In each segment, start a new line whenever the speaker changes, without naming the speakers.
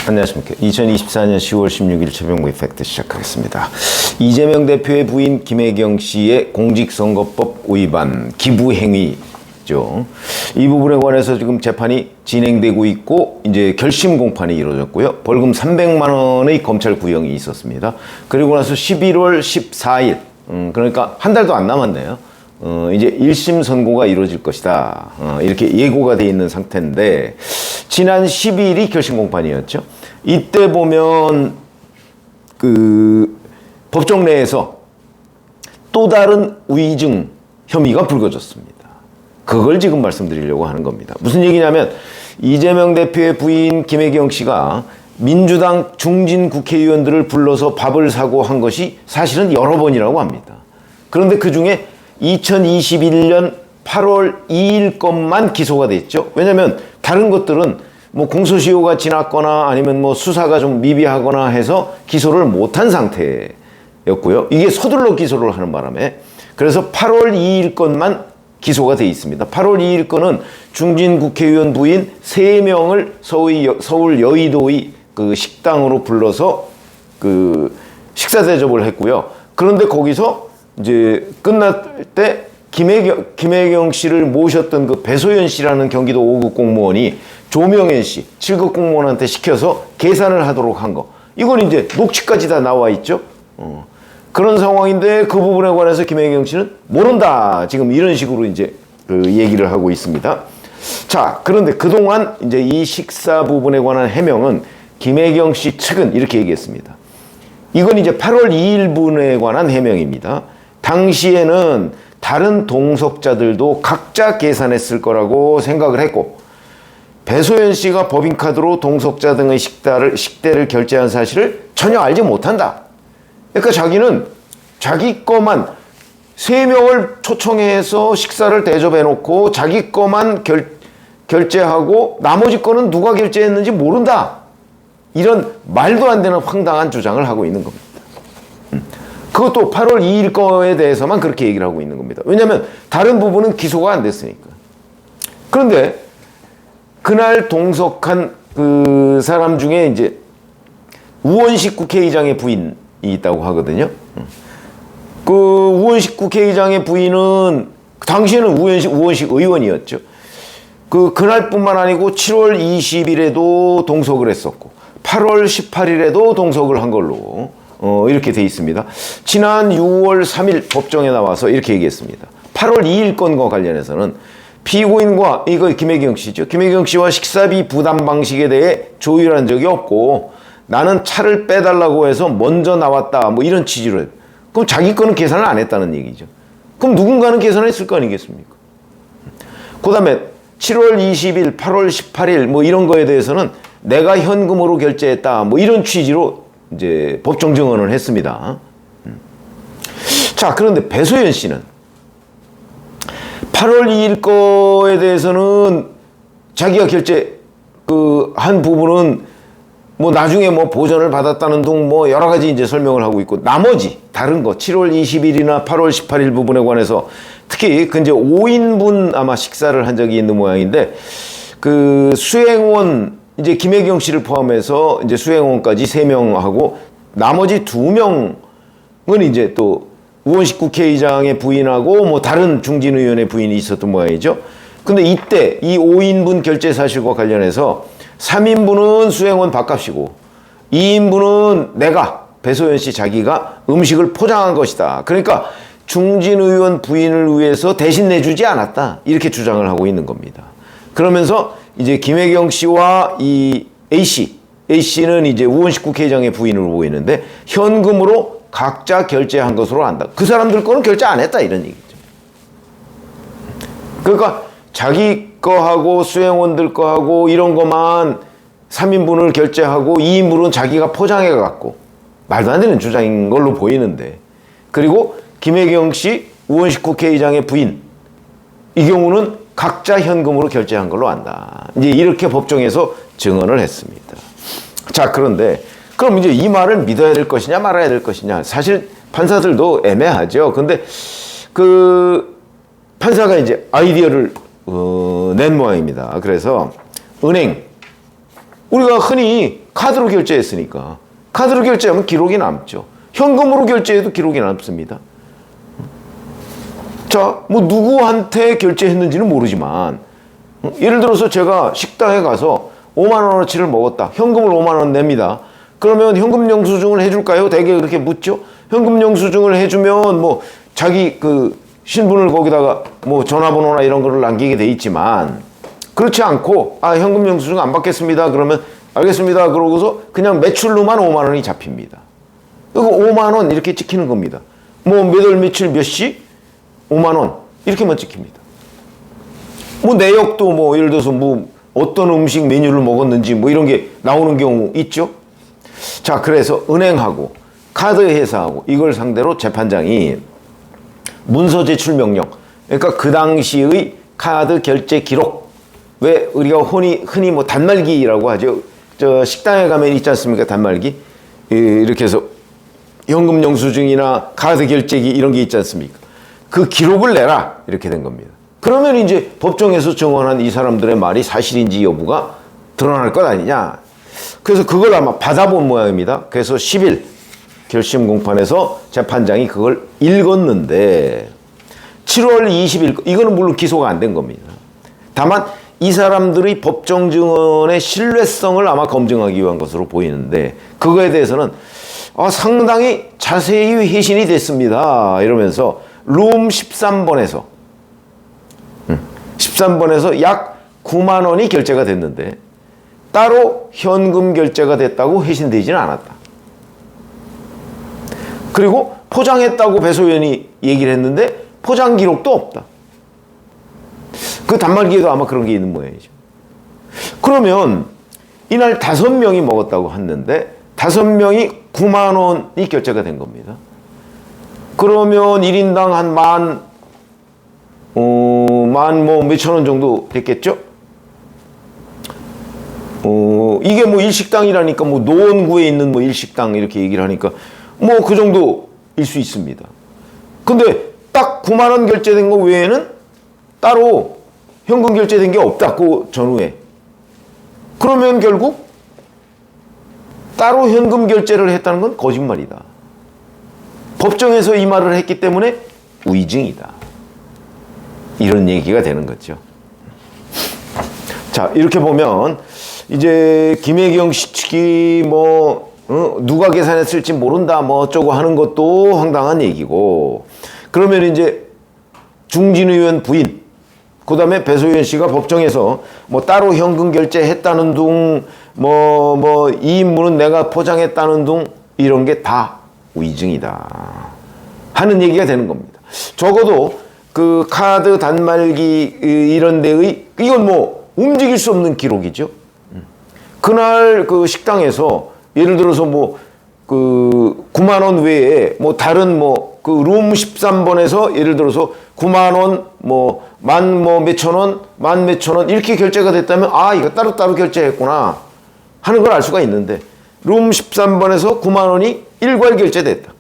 안녕하십니까. 2024년 10월 16일 최병구 이펙트 시작하겠습니다. 이재명 대표의 부인 김혜경 씨의 공직선거법 위반 기부행위죠. 이 부분에 관해서 지금 재판이 진행되고 있고 이제 결심 공판이 이루어졌고요. 벌금 300만 원의 검찰 구형이 있었습니다. 그리고 나서 11월 14일 그러니까 한 달도 안 남았네요. 이제 1심 선고가 이루어질 것이다. 이렇게 예고가 돼 있는 상태인데 지난 10일이 결심 공판이었죠. 이때 보면 그 법정 내에서 또 다른 위증 혐의가 불거졌습니다. 그걸 지금 말씀드리려고 하는 겁니다. 무슨 얘기냐면 이재명 대표의 부인 김혜경 씨가 민주당 중진 국회의원들을 불러서 밥을 사고 한 것이 사실은 여러 번이라고 합니다. 그런데 그중에 2021년 8월 2일 것만 기소가 됐죠. 왜냐하면 다른 것들은 뭐 공소시효가 지났거나 아니면 뭐 수사가 좀 미비하거나 해서 기소를 못한 상태였고요. 이게 서둘러 기소를 하는 바람에 그래서 8월 2일 것만 기소가 돼 있습니다. 8월 2일 건은 중진 국회의원 부인 3명을 서울 여의도의 그 식당으로 불러서 그 식사 대접을 했고요. 그런데 거기서 이제 끝날 때 김혜경 씨를 모셨던 그 배소연 씨라는 경기도 5급 공무원이 조명현 씨 7급 공무원한테 시켜서 계산을 하도록 한 거. 이건 이제 녹취까지 다 나와 있죠. 그런 상황인데 그 부분에 관해서 김혜경 씨는 모른다. 지금 이런 식으로 이제 그 얘기를 하고 있습니다. 자, 그런데 그동안 이제 이 식사 부분에 관한 해명은 김혜경 씨 측은 이렇게 얘기했습니다. 이건 이제 8월 2일분에 관한 해명입니다. 당시에는 다른 동석자들도 각자 계산했을 거라고 생각을 했고 배소연 씨가 법인카드로 동석자 등의 식대를 결제한 사실을 전혀 알지 못한다. 그러니까 자기는 자기 거만 3명을 초청해서 식사를 대접해놓고 자기 거만 결제하고 나머지 거는 누가 결제했는지 모른다. 이런 말도 안 되는 황당한 주장을 하고 있는 겁니다. 그것도 8월 2일 거에 대해서만 그렇게 얘기를 하고 있는 겁니다. 왜냐하면 다른 부분은 기소가 안 됐으니까. 그런데 그날 동석한 그 사람 중에 이제 우원식 국회의장의 부인이 있다고 하거든요. 그 우원식 국회의장의 부인은 당시에는 우원식 의원이었죠. 그날뿐만 아니고 7월 20일에도 동석을 했었고 8월 18일에도 동석을 한 걸로 이렇게 돼 있습니다. 지난 6월 3일 법정에 나와서 이렇게 얘기했습니다. 8월 2일 건과 관련해서는 피고인과 이거 김혜경 씨죠. 김혜경 씨와 식사비 부담 방식에 대해 조율한 적이 없고 나는 차를 빼달라고 해서 먼저 나왔다. 뭐 이런 취지로 해요. 그럼 자기 거는 계산을 안 했다는 얘기죠. 그럼 누군가는 계산을 했을 거 아니겠습니까? 그 다음에 7월 20일, 8월 18일 뭐 이런 거에 대해서는 내가 현금으로 결제했다. 뭐 이런 취지로 이제 법정 증언을 했습니다. 자, 그런데 배소연 씨는 8월 2일 거에 대해서는 자기가 결제 한 부분은 뭐 나중에 뭐 보전을 받았다는 등 뭐 여러 가지 이제 설명을 하고 있고 나머지 다른 거 7월 20일이나 8월 18일 부분에 관해서 특히 그 이제 5인분 아마 식사를 한 적이 있는 모양인데 그 수행원 이제 김혜경 씨를 포함해서 이제 수행원까지 3명하고 나머지 2명은 이제 또 우원식 국회의장의 부인하고 뭐 다른 중진 의원의 부인이 있었던 모양이죠. 근데 이때 이 5인분 결제 사실과 관련해서 3인분은 수행원 밥값이고 2인분은 내가 배소연 씨 자기가 음식을 포장한 것이다. 그러니까 중진 의원 부인을 위해서 대신 내주지 않았다. 이렇게 주장을 하고 있는 겁니다. 그러면서 이제 김혜경 씨와 이 A씨는 이제 우원식 국회의장의 부인으로 보이는데 현금으로 각자 결제한 것으로 안다. 그 사람들 거는 결제 안 했다 이런 얘기죠. 그러니까 자기 거하고 수행원들 거하고 이런 것만 3인분을 결제하고 2인분은 자기가 포장해 갖고 말도 안 되는 주장인 걸로 보이는데 그리고 김혜경 씨 우원식 국회의장의 부인 이 경우는 각자 현금으로 결제한 걸로 안다. 이제 이렇게 법정에서 증언을 했습니다. 자, 그런데 그럼 이제 이 말을 믿어야 될 것이냐 말아야 될 것이냐 사실 판사들도 애매하죠. 근데 그 판사가 이제 아이디어를 낸 모양입니다. 그래서 은행, 우리가 흔히 카드로 결제했으니까 카드로 결제하면 기록이 남죠. 현금으로 결제해도 기록이 남습니다. 자, 뭐 누구한테 결제했는지는 모르지만 예를 들어서 제가 식당에 가서 5만 원어치를 먹었다. 현금을 5만 원 냅니다. 그러면 현금 영수증을 해줄까요? 대개 그렇게 묻죠. 현금 영수증을 해주면 뭐 자기 그 신분을 거기다가 뭐 전화번호나 이런 거를 남기게 돼 있지만 그렇지 않고 현금 영수증 안 받겠습니다. 그러면 알겠습니다. 그러고서 그냥 매출로만 5만 원이 잡힙니다. 그리고 5만 원 이렇게 찍히는 겁니다. 뭐 몇 월 며칠 몇 시 5만 원 이렇게만 찍힙니다. 뭐 내역도 뭐 예를 들어서 뭐 어떤 음식 메뉴를 먹었는지 뭐 이런 게 나오는 경우 있죠. 자, 그래서 은행하고 카드 회사하고 이걸 상대로 재판장이 문서 제출 명령, 그러니까 그 당시의 카드 결제 기록, 왜 우리가 흔히 뭐 단말기라고 하죠. 저 식당에 가면 있지 않습니까? 단말기. 이렇게 해서 현금 영수증이나 카드 결제기 이런 게 있지 않습니까? 그 기록을 내라 이렇게 된 겁니다. 그러면 이제 법정에서 증언한 이 사람들의 말이 사실인지 여부가 드러날 것 아니냐. 그래서 그걸 아마 받아본 모양입니다. 그래서 10일 결심 공판에서 재판장이 그걸 읽었는데 7월 20일, 이거는 물론 기소가 안 된 겁니다. 다만 이 사람들의 법정 증언의 신뢰성을 아마 검증하기 위한 것으로 보이는데 그거에 대해서는 상당히 자세히 회신이 됐습니다. 이러면서 룸 13번에서 약 9만 원이 결제가 됐는데 따로 현금 결제가 됐다고 회신되지는 않았다. 그리고 포장했다고 배소연이 얘기를 했는데 포장 기록도 없다. 그 단말기에도 아마 그런 게 있는 모양이죠. 그러면 이날 5명이 먹었다고 했는데 5명이 9만 원이 결제가 된 겁니다. 그러면 1인당 한 몇천 원 정도 됐겠죠? 이게 뭐 일식당이라니까 뭐 노원구에 있는 뭐 일식당 이렇게 얘기를 하니까 뭐 그 정도일 수 있습니다. 근데 딱 9만 원 결제된 거 외에는 따로 현금 결제된 게 없다. 그 전후에. 그러면 결국 따로 현금 결제를 했다는 건 거짓말이다. 법정에서 이 말을 했기 때문에 위증이다. 이런 얘기가 되는 거죠. 자, 이렇게 보면 이제 김혜경 씨 측이 누가 계산했을지 모른다 뭐 어쩌고 하는 것도 황당한 얘기고, 그러면 이제 중진 의원 부인, 그 다음에 배소연 씨가 법정에서 뭐 따로 현금 결제했다는 둥, 이 인물은 내가 포장했다는 둥, 이런 게 다 위증이다 하는 얘기가 되는 겁니다. 적어도 그 카드 단말기 이런 데의, 이건 뭐 움직일 수 없는 기록이죠. 그날 그 식당에서 예를 들어서 그 9만 원 외에 뭐 다른 그 룸 13번에서 예를 들어서 9만 원 몇천 원, 만 몇천 원 이렇게 결제가 됐다면 이거 따로따로 결제했구나 하는 걸 알 수가 있는데, 룸 13번에서 9만 원이 일괄 결제됐다.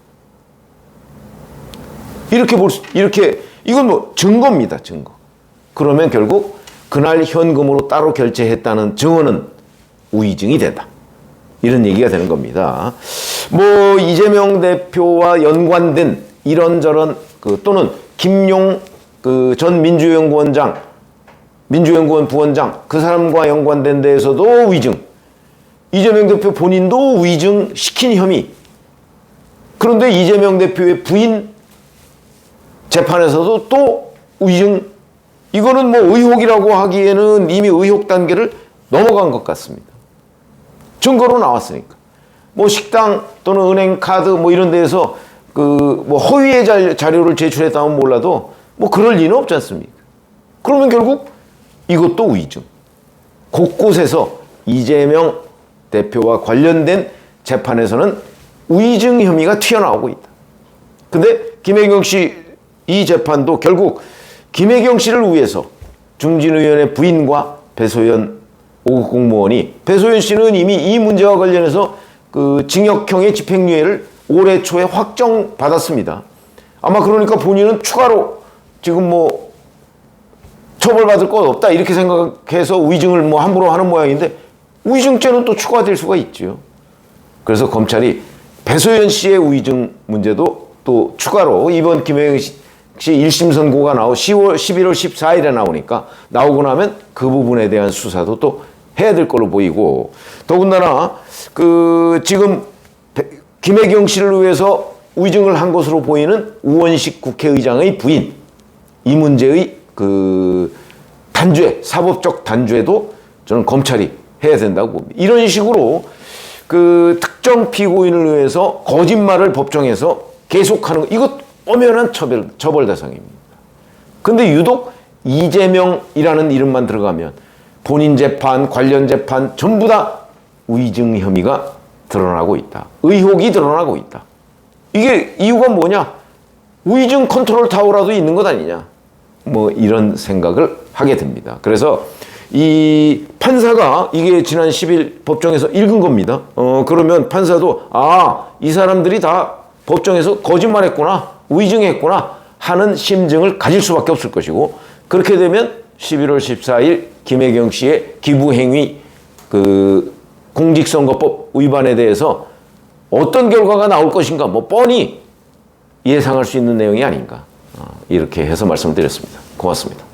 이건 뭐 증거입니다, 증거. 그러면 결국 그날 현금으로 따로 결제했다는 증언은 위증이 된다. 이런 얘기가 되는 겁니다. 이재명 대표와 연관된 이런저런 또는 김용 전 민주연구원 부원장 그 사람과 연관된 데에서도 위증, 이재명 대표 본인도 위증 시킨 혐의. 그런데 이재명 대표의 부인 재판에서도 또 위증. 이거는 의혹이라고 하기에는 이미 의혹 단계를 넘어간 것 같습니다. 증거로 나왔으니까. 식당 또는 은행 카드 이런 데에서 허위의 자료를 제출했다면 몰라도 그럴 리는 없지 않습니까? 그러면 결국 이것도 위증. 곳곳에서 이재명 대표와 관련된 재판에서는 위증 혐의가 튀어나오고 있다. 근데 김혜경 씨 이 재판도 결국 김혜경 씨를 위해서 중진 의원의 부인과 배소연 5급 공무원이, 배소연 씨는 이미 이 문제와 관련해서 징역형의 집행유예를 올해 초에 확정받았습니다. 아마 그러니까 본인은 추가로 지금 처벌받을 것 없다 이렇게 생각해서 위증을 뭐 함부로 하는 모양인데 위증죄는 또 추가될 수가 있죠. 그래서 검찰이 배소연 씨의 위증 문제도 또 추가로 이번 김혜경 씨 1심 선고가 11월 14일에 나오고 나면 그 부분에 대한 수사도 또 해야 될 걸로 보이고, 더군다나 지금 김혜경 씨를 위해서 위증을 한 것으로 보이는 우원식 국회의장의 부인, 이 문제의 단죄, 사법적 단죄도 저는 검찰이 해야 된다고 봅니다. 이런 식으로 특정 피고인을 위해서 거짓말을 법정에서 계속하는 거, 이것 엄연한 처벌 대상입니다. 근데 유독 이재명이라는 이름만 들어가면 본인 재판, 관련 재판 전부 다 위증 혐의가 드러나고 있다. 의혹이 드러나고 있다. 이게 이유가 뭐냐? 위증 컨트롤 타워라도 있는 것 아니냐? 뭐 이런 생각을 하게 됩니다. 그래서 이 판사가 이게 지난 10일 법정에서 읽은 겁니다. 그러면 판사도 이 사람들이 다 법정에서 거짓말했구나, 위증했구나 하는 심증을 가질 수밖에 없을 것이고, 그렇게 되면 11월 14일 김혜경 씨의 기부행위 공직선거법 위반에 대해서 어떤 결과가 나올 것인가 뭐 뻔히 예상할 수 있는 내용이 아닌가, 이렇게 해서 말씀을 드렸습니다. 고맙습니다.